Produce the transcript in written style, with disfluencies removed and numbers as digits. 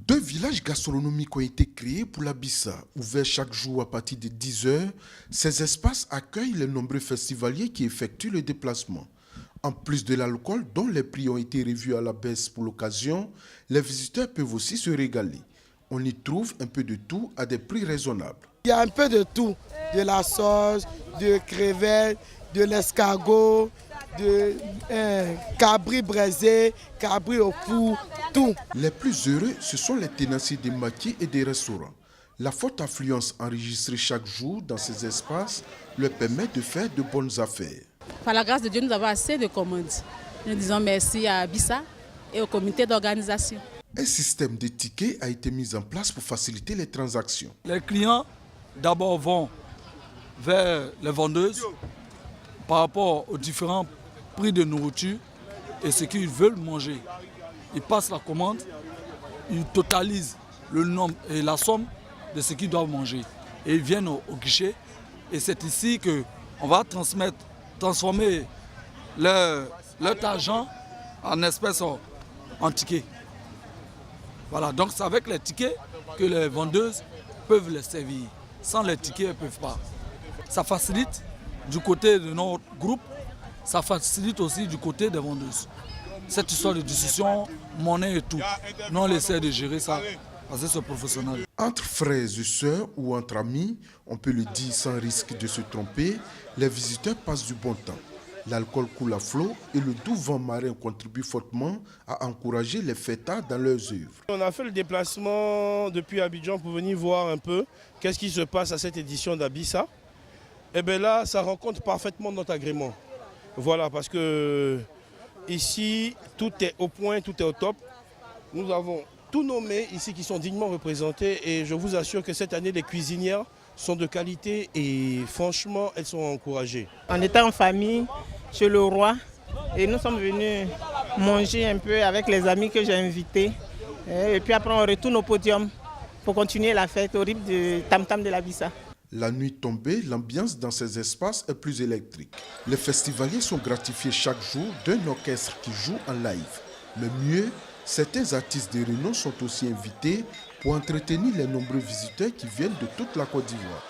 Deux villages gastronomiques ont été créés pour la Bissa. Ouverts chaque jour à partir de 10 heures, ces espaces accueillent les nombreux festivaliers qui effectuent le déplacement. En plus de l'alcool, dont les prix ont été revus à la baisse pour l'occasion, les visiteurs peuvent aussi se régaler. On y trouve un peu de tout à des prix raisonnables. Il y a un peu de tout, de la sauce, de crevettes, de l'escargot, de cabri braisé, cabri au four, tout. Les plus heureux, ce sont les tenanciers des maquis et des restaurants. La forte affluence enregistrée chaque jour dans ces espaces leur permet de faire de bonnes affaires. Par la grâce de Dieu, nous avons assez de commandes. Nous disons merci à Bissa et au comité d'organisation. Un système de tickets a été mis en place pour faciliter les transactions. Les clients d'abord vont vers les vendeuses par rapport aux différents prix de nourriture et ce qu'ils veulent manger. Ils passent la commande, ils totalisent le nombre et la somme de ce qu'ils doivent manger. Et ils viennent au guichet et c'est ici qu'on va transformer leur argent en espèces, en tickets. Voilà, donc c'est avec les tickets que les vendeuses peuvent les servir. Sans les tickets, elles ne peuvent pas. Ça facilite du côté de notre groupe, ça facilite aussi du côté des vendeuses. Cette histoire de discussion, monnaie et tout, nous on essaie de gérer ça parce que c'est professionnel. Entre frères et sœurs ou entre amis, on peut le dire sans risque de se tromper, les visiteurs passent du bon temps. L'alcool coule à flot et le doux vent marin contribue fortement à encourager les fêtards dans leurs œuvres. On a fait le déplacement depuis Abidjan pour venir voir un peu qu'est-ce qui se passe à cette édition d'Abissa. Et bien là, ça rencontre parfaitement notre agrément. Voilà, parce que ici, tout est au point, tout est au top. Nous avons tous nos mets ici qui sont dignement représentés et je vous assure que cette année, les cuisinières sont de qualité et franchement, elles sont encouragées. On était en famille chez le roi et nous sommes venus manger un peu avec les amis que j'ai invités. Et puis après, on retourne au podium pour continuer la fête au rythme du tam-tam de la Bissa. La nuit tombée, l'ambiance dans ces espaces est plus électrique. Les festivaliers sont gratifiés chaque jour d'un orchestre qui joue en live. Mais mieux, certains artistes de renom sont aussi invités pour entretenir les nombreux visiteurs qui viennent de toute la Côte d'Ivoire.